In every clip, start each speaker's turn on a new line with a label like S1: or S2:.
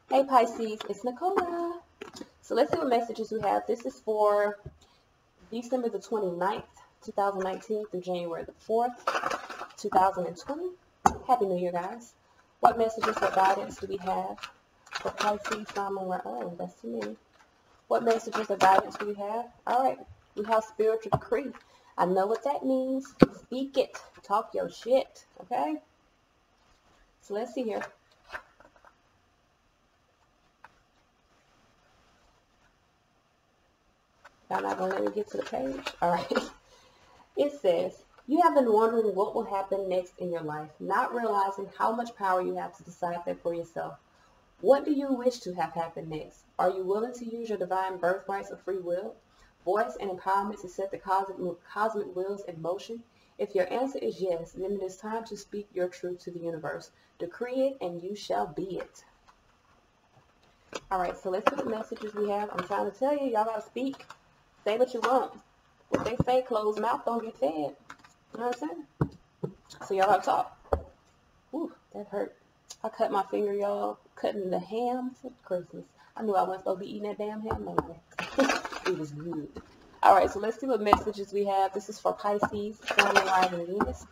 S1: Hey Pisces, it's Nicola. So let's see what messages we have. This is for December the 29th, 2019 through January the 4th, 2020. Happy New Year, guys. What messages or guidance do we have for Pisces, Sun, Moon, oh, that's to me. What messages or guidance do we have? All right, we have spiritual decree. I know what that means. Speak it. Talk your shit, okay? So let's see here. Y'all not gonna let me get to the page? All right. It says, you have been wondering what will happen next in your life, not realizing how much power you have to decide that for yourself. What do you wish to have happen next? Are you willing to use your divine birthrights of free will, voice, and empowerment to set the cosmic wheels in motion? If your answer is yes, then it is time to speak your truth to the universe. Decree it, and you shall be it. All right, so let's see what messages we have. I'm trying to tell you, y'all gotta speak. Say what you want. What they say, closed mouth don't get fed. You know what I'm saying? So y'all gotta talk. Ooh, that hurt. I cut my finger, y'all. Cutting the ham for Christmas. I knew I wasn't supposed to be eating that damn ham anyway. It was good. All right, so let's see what messages we have. This is for Pisces, Sun, Moon, Rising, Venus.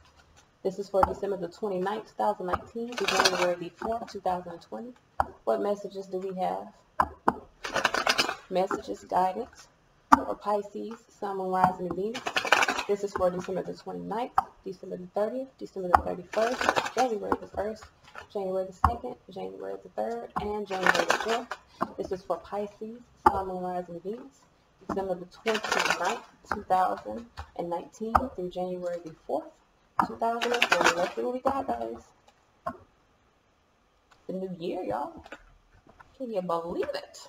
S1: This is for December the 29th, 2019 to January the 4th, 2020. What messages do we have? Messages, guidance for Pisces, Sun, Moon, Rising, Venus. This is for December the 29th, December the 30th, December the 31st, January the 1st, January the 2nd, January the 3rd, and January the 4th. This is for Pisces, Sun, Moon, Rising, Venus. December the 29th, 2019 through January the 4th, 2020. Let's see what we got, guys. The new year, y'all. Can you believe it?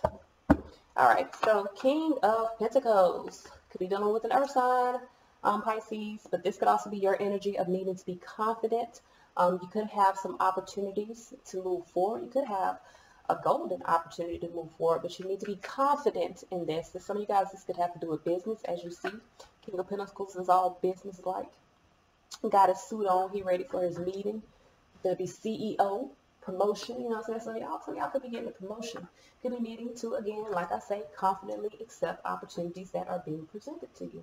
S1: All right, so King of Pentacles. Could be dealing with an earth sign, Pisces, but this could also be your energy of needing to be confident. You could have some opportunities to move forward. You could have a golden opportunity to move forward, but you need to be confident in this. So some of you guys, this could have to do with business, as you see. King of Pentacles is all business-like. Got his suit on. He ready for his meeting. There'll be CEO. Promotion, you know what I'm saying? So y'all could be getting a promotion. Could be needing to, again, like I say, confidently accept opportunities that are being presented to you.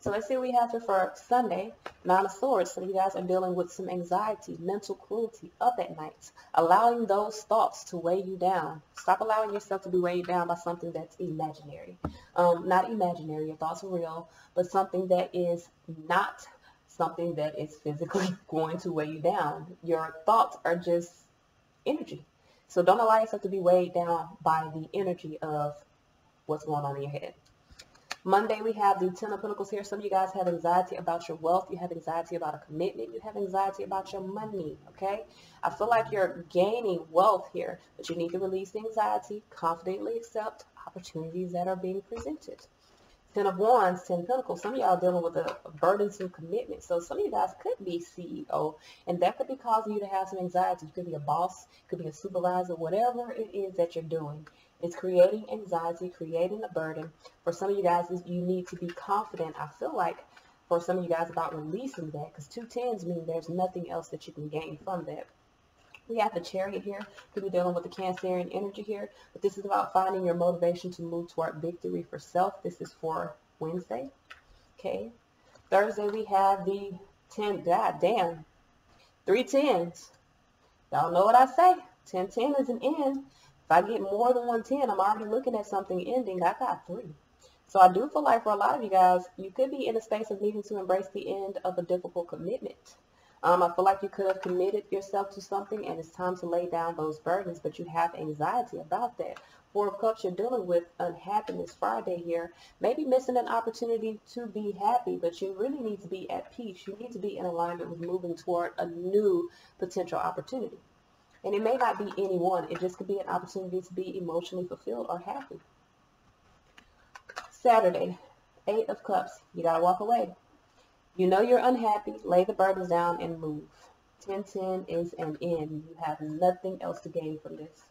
S1: So let's see what we have here for Sunday. Nine of Swords. So you guys are dealing with some anxiety, mental cruelty up at night, allowing those thoughts to weigh you down. Stop allowing yourself to be weighed down by something that's imaginary. Not imaginary, your thoughts are real, but something that is not something that is physically going to weigh you down. Your thoughts are just energy. So don't allow yourself to be weighed down by the energy of what's going on in your head. Monday, we have the Ten of Pentacles here. Some of you guys have anxiety about your wealth. You have anxiety about a commitment. You have anxiety about your money, okay? I feel like you're gaining wealth here, but you need to release the anxiety, confidently accept opportunities that are being presented. Ten of Wands, Ten of Pentacles. Some of y'all are dealing with a burdensome commitment. So some of you guys could be CEO, and that could be causing you to have some anxiety. You could be a boss, could be a supervisor, whatever it is that you're doing. It's creating anxiety, creating a burden. For some of you guys, you need to be confident. I feel like for some of you guys about releasing that, because 2 tens mean there's nothing else that you can gain from that. We have the Chariot here. Could be dealing with the Cancerian energy here. But this is about finding your motivation to move toward victory for self. This is for Wednesday. Okay. Thursday, we have the 10. God damn. 3 tens. Y'all know what I say. 10-10 is an end. If I get more than 1 10, I'm already looking at something ending. I got 3. So I do feel like for a lot of you guys, you could be in a space of needing to embrace the end of a difficult commitment. I feel like you could have committed yourself to something and it's time to lay down those burdens, but you have anxiety about that. 4 of Cups, you're dealing with unhappiness Friday here. Maybe missing an opportunity to be happy, but you really need to be at peace. You need to be in alignment with moving toward a new potential opportunity. And it may not be any one. It just could be an opportunity to be emotionally fulfilled or happy. Saturday, 8 of Cups, you got to walk away. You know you're unhappy, lay the burdens down and move. 10-10 is an end. You have nothing else to gain from this.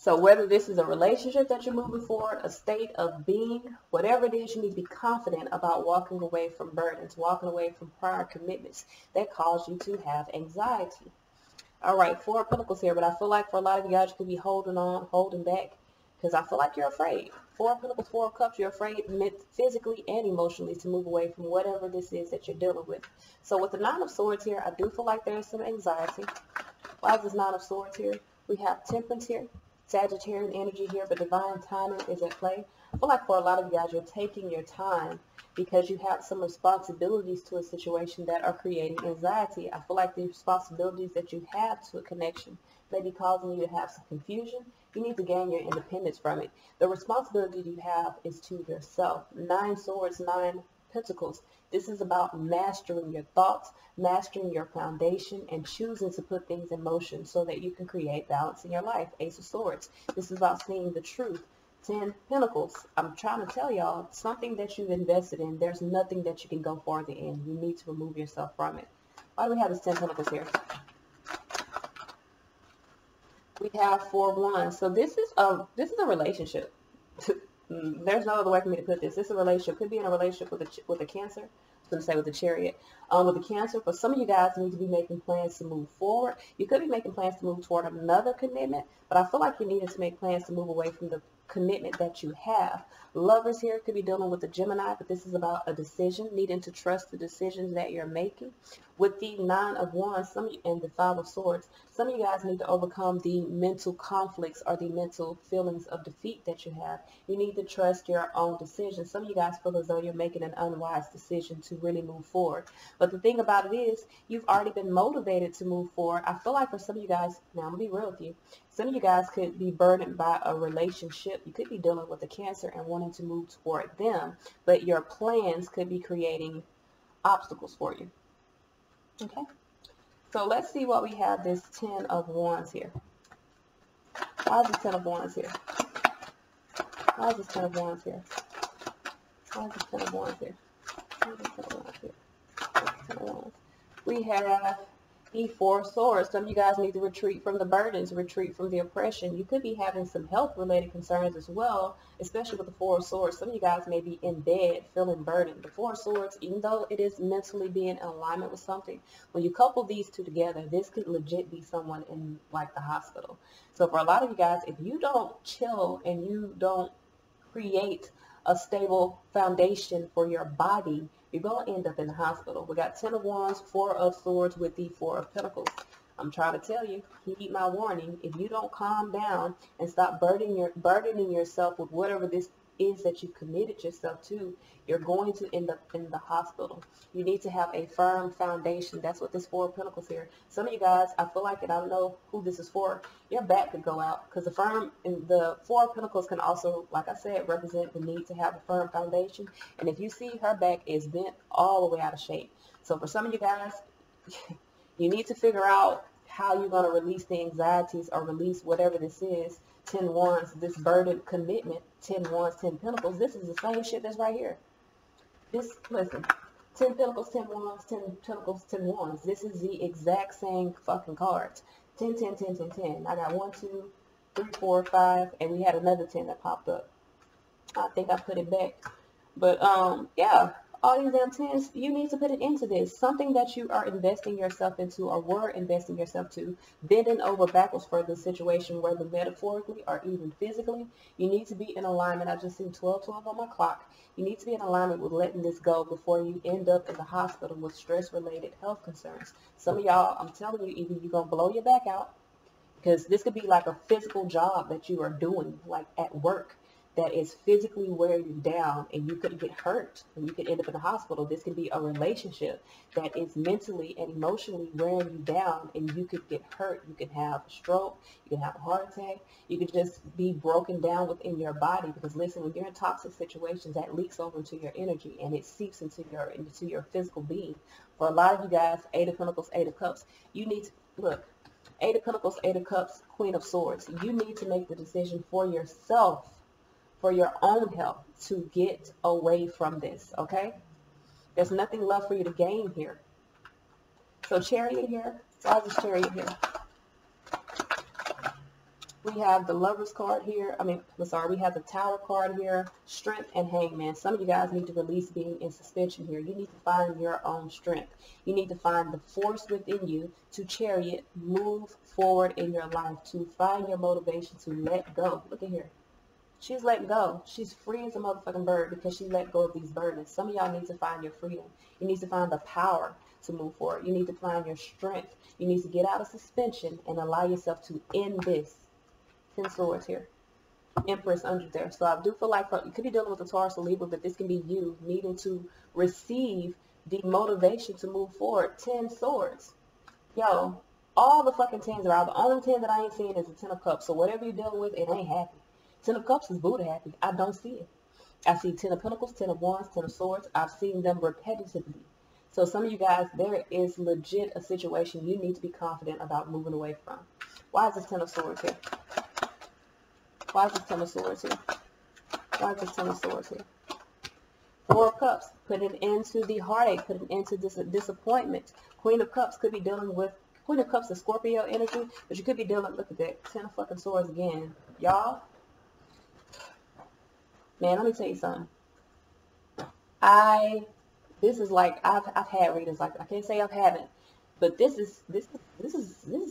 S1: So whether this is a relationship that you're moving forward, a state of being, whatever it is, you need to be confident about walking away from burdens, walking away from prior commitments that cause you to have anxiety. All right, Four of Pentacles here, but I feel like for a lot of you guys, you could be holding on, holding back, because I feel like you're afraid. Four of Pentacles, Four of Cups, you're afraid physically and emotionally to move away from whatever this is that you're dealing with. So with the Nine of Swords here, I do feel like there's some anxiety. Why is this Nine of Swords here? We have Temperance here, Sagittarian energy here, but divine timing is at play. I feel like for a lot of you guys, you're taking your time because you have some responsibilities to a situation that are creating anxiety. I feel like the responsibilities that you have to a connection may be causing you to have some confusion. You need to gain your independence from it. The responsibility you have is to yourself. Nine Swords, Nine Pentacles. This is about mastering your thoughts, mastering your foundation, and choosing to put things in motion so that you can create balance in your life. Ace of Swords. This is about seeing the truth. 10 Pentacles. I'm trying to tell y'all, something that you've invested in, there's nothing that you can go for at the end. You need to remove yourself from it. Why do we have this 10 Pentacles here? We have 4 of Wands. So this is a relationship. There's no other way for me to put this. This is a relationship. Could be in a relationship with a Cancer. I was going to say with the Chariot. With the Cancer, for some of you guys need to be making plans to move forward. You could be making plans to move toward another commitment, but I feel like you needed to make plans to move away from the commitment that you have. Lovers here could be dealing with the Gemini, but this is about a decision, needing to trust the decisions that you're making. With the Nine of Wands and the Five of Swords, some of you guys need to overcome the mental conflicts or the mental feelings of defeat that you have. You need to trust your own decisions. Some of you guys feel as though you're making an unwise decision to really move forward. But the thing about it is, you've already been motivated to move forward. I feel like for some of you guys, now I'm going to be real with you, some of you guys could be burdened by a relationship. You could be dealing with a Cancer and wanting to move toward them, but your plans could be creating obstacles for you. Okay, so let's see what we have this 10 of Wands here. Why is this 10 of Wands here? Why is this 10 of Wands here? Why is this 10 of Wands here? Why is this 10 of Wands here? 10 of Wands. We have the Four of Swords. Some of you guys need to retreat from the burdens, retreat from the oppression. You could be having some health-related concerns as well, especially with the Four of Swords. Some of you guys may be in bed feeling burdened. The Four of Swords, even though it is mentally being in alignment with something, when you couple these two together, this could legit be someone in like the hospital. So for a lot of you guys, if you don't chill and you don't create a stable foundation for your body, you're going to end up in the hospital. We got 10 of Wands, 4 of Swords with the 4 of Pentacles. I'm trying to tell you, heed my warning. If you don't calm down and stop burdening yourself with whatever this is that you've committed yourself to, you're going to end up in the hospital. You need to have a firm foundation. That's what this 4 of Pentacles here. Some of you guys, I feel like, and I don't know who this is for, your back could go out because the 4 of Pentacles can also, like I said, represent the need to have a firm foundation. And if you see, her back is bent all the way out of shape. So for some of you guys, you need to figure out how you're going to release the anxieties or release whatever this is. 10 Wands, this burdened commitment, 10 Wands, 10 Pentacles. This is the same shit that's right here. Listen, 10 Pentacles, 10 Wands, 10 Pentacles, 10 Wands. This is the exact same fucking cards. 10, 10, 10, 10, 10. I got 1, 2, 3, 4, 5, and we had another 10 that popped up. I think I put it back. But, yeah. All these damn 10s, you need to put it into this. Something that you are investing yourself into or were investing yourself to, bending over backwards for the situation, whether metaphorically or even physically. You need to be in alignment. I just seen 12:12 on my clock. You need to be in alignment with letting this go before you end up in the hospital with stress-related health concerns. Some of y'all, I'm telling you, either you're going to blow your back out, because this could be like a physical job that you are doing, like at work, that is physically wearing you down, and you could get hurt and you could end up in the hospital. This could be a relationship that is mentally and emotionally wearing you down, and you could get hurt. You could have a stroke, you can have a heart attack, you could just be broken down within your body, because listen, when you're in toxic situations, that leaks over into your energy and it seeps into your physical being. For a lot of you guys, 8 of Pentacles, 8 of Cups, you need to look. 8 of Pentacles, 8 of Cups, Queen of Swords. You need to make the decision for yourself, for your own health, to get away from this, okay? There's nothing left for you to gain here. So Chariot here. Why is this Chariot here? We have the Lover's card here. We have the Tower card here, Strength and Hangman. Some of you guys need to release being in suspension here. You need to find your own strength. You need to find the force within you to chariot, move forward in your life, to find your motivation to let go. Look at here. She's letting go. She's free as a motherfucking bird because she let go of these burdens. Some of y'all need to find your freedom. You need to find the power to move forward. You need to find your strength. You need to get out of suspension and allow yourself to end this. 10 swords here. Empress under there. So I do feel like you could be dealing with a Taurus or Libra, but this can be you needing to receive the motivation to move forward. 10 swords. Yo, all the fucking 10s are out. The only 10 that I ain't seeing is the 10 of cups. So whatever you're dealing with, it ain't happy. 10 of cups is Buddha happy. I don't see it. I see 10 of pentacles, 10 of wands, 10 of swords. I've seen them repetitively. So some of you guys, there is legit a situation you need to be confident about moving away from. Why is this 10 of swords here? Why is this 10 of swords here? Why is this 10 of swords here? 4 of cups, put an end to the heartache, put an end to this disappointment. Queen of cups could be dealing with, Queen of cups is Scorpio energy, but you could be dealing, look at that, 10 of fucking swords again. Y'all, man, let me tell you something. This is like, I've had readers like, I can't say I haven't, but this is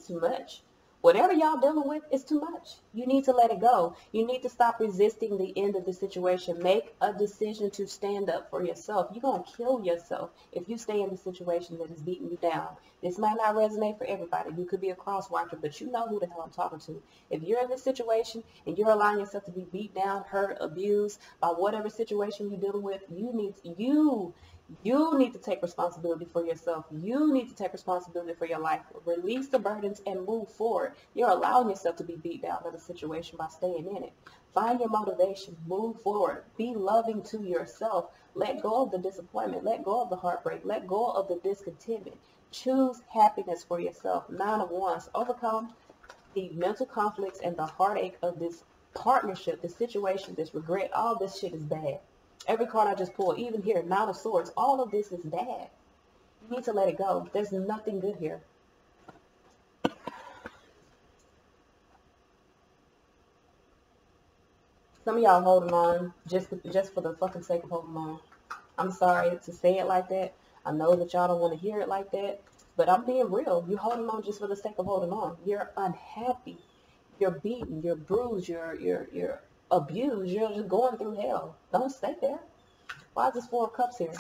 S1: too much. Whatever y'all dealing with is too much. You need to let it go. You need to stop resisting the end of the situation. Make a decision to stand up for yourself. You're going to kill yourself if you stay in the situation that is beating you down. This might not resonate for everybody. You could be a cross watcher, but you know who the hell I'm talking to. If you're in this situation and you're allowing yourself to be beat down, hurt, abused by whatever situation you're dealing with, you need to take responsibility for yourself. You need to take responsibility for your life. Release the burdens and move forward. You're allowing yourself to be beat down in a situation by staying in it. Find your motivation. Move forward. Be loving to yourself. Let go of the disappointment. Let go of the heartbreak. Let go of the discontentment. Choose happiness for yourself. 9 of Wands. Overcome the mental conflicts and the heartache of this partnership, this situation, this regret. All this shit is bad. Every card I just pulled, even here, 9 of Swords, all of this is bad. You need to let it go. There's nothing good here. Some of y'all holding on just for the fucking sake of holding on. I'm sorry to say it like that. I know that y'all don't want to hear it like that, but I'm being real. You're holding on just for the sake of holding on. You're unhappy. You're beaten. You're bruised. You're abused. You're just going through hell. Don't stay there. Why is this 4 of Cups here?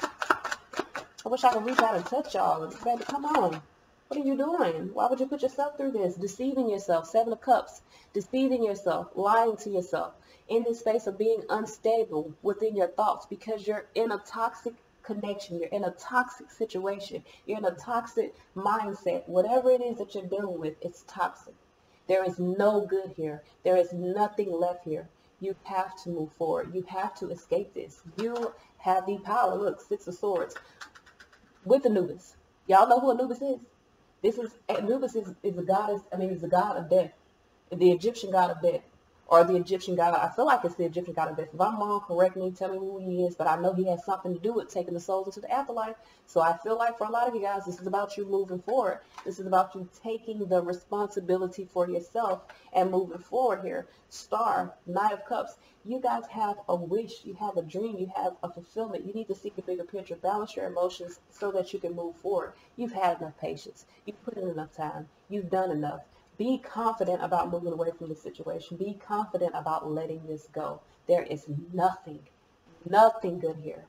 S1: I wish I could reach out and touch y'all. Baby, come on. What are you doing? Why would you put yourself through this? Deceiving yourself. 7 of Cups. Deceiving yourself. Lying to yourself. In this space of being unstable within your thoughts because you're in a toxic connection. You're in a toxic situation. You're in a toxic mindset. Whatever it is that you're dealing with, it's toxic. There is no good here. There is nothing left here. You have to move forward. You have to escape this. You have the power. Look, 6 of Swords with Anubis. Y'all know who Anubis is? Anubis is a goddess. He's a god of death, the Egyptian god of death, or the Egyptian god. I feel like it's the Egyptian god of death. If I'm wrong, correct me. Tell me who he is. But I know he has something to do with taking the souls into the afterlife. So I feel like for a lot of you guys, this is about you moving forward. This is about you taking the responsibility for yourself and moving forward here. Star, Knight of Cups. You guys have a wish. You have a dream. You have a fulfillment. You need to seek a bigger picture. Balance your emotions so that you can move forward. You've had enough patience. You've put in enough time. You've done enough. Be confident about moving away from the situation. Be confident about letting this go. There is nothing good here.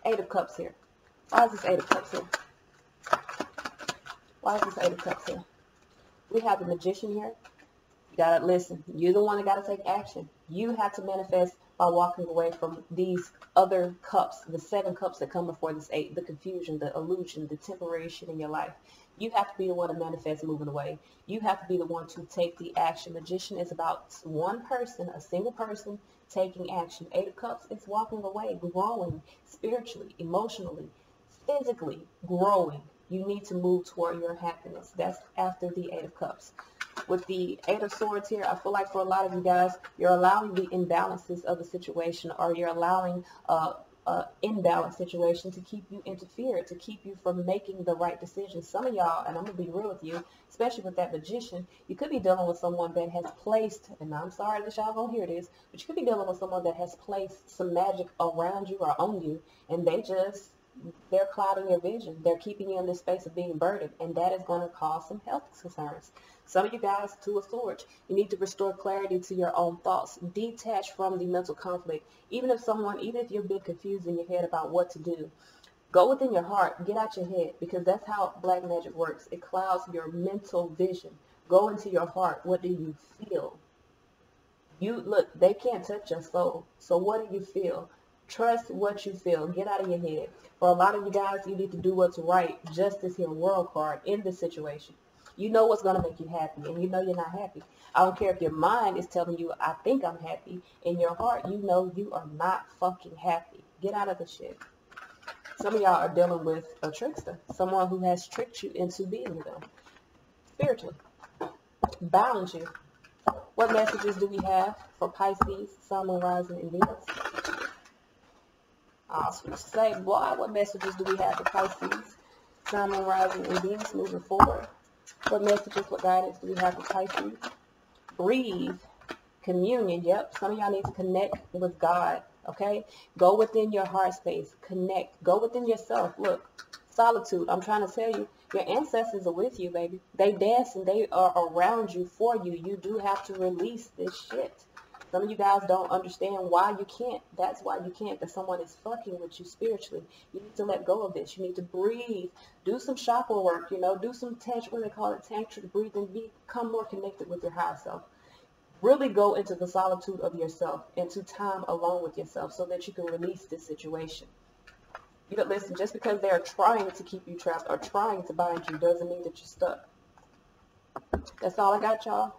S1: 8 of Cups here. Why is this 8 of Cups here? Why is this 8 of Cups here? We have the Magician here. You gotta listen. You're the one that gotta take action. You have to manifest by walking away from these other cups, the 7 cups that come before this 8, the confusion, the illusion, the temporary shit in your life. You have to be the one to manifest moving away. You have to be the one to take the action. Magician is about one person, a single person, taking action. 8 of Cups, it's walking away, growing spiritually, emotionally, physically, growing. You need to move toward your happiness. That's after the 8 of Cups. With the 8 of Swords here, I feel like for a lot of you guys, you're allowing the imbalances of the situation, or you're allowing imbalanced situation to keep you interfered, to keep you from making the right decisions. Some of y'all, and I'm going to be real with you, especially with that magician, you could be dealing with someone that has placed, and I'm sorry that y'all going to hear this, but you could be dealing with someone that has placed some magic around you or on you, and they're clouding your vision. They're keeping you in this space of being burdened, and that is going to cause some health concerns. Some of you guys, Two of Swords, you need to restore clarity to your own thoughts. Detach from the mental conflict. Even if you're a bit confused in your head about what to do, go within your heart, get out your head, because that's how black magic works. It clouds your mental vision. Go into your heart. What do you feel? Look, they can't touch your soul. So what do you feel? Trust what you feel. Get out of your head. For a lot of you guys, you need to do what's right. Justice here, World card, in this situation. You know what's going to make you happy, and you know you're not happy. I don't care if your mind is telling you, I think I'm happy. In your heart, you know you are not fucking happy. Get out of the shit. Some of y'all are dealing with a trickster. Someone who has tricked you into being with them. Spiritually. Bound you. What messages do we have for Pisces, Sun, Moon, Rising, and Venus? I was going to say, boy, what messages do we have for Pisces, Sun, Moon, Rising, and Venus moving forward? What messages, what guidance do we have for Pisces? Breathe. Communion. Yep. Some of y'all need to connect with God. Okay? Go within your heart space. Connect. Go within yourself. Look. Solitude. I'm trying to tell you, your ancestors are with you, baby. They dance and they are around you for you. You do have to release this shit. Some of you guys don't understand why you can't. That's why you can't. That someone is fucking with you spiritually. You need to let go of this. You need to breathe. Do some chakra work, do some what they call it, tantric breathing. Become more connected with your higher self. Really go into the solitude of yourself, into time alone with yourself, so that you can release this situation. You don't listen, just because they are trying to keep you trapped or trying to bind you doesn't mean that you're stuck. That's all I got, y'all.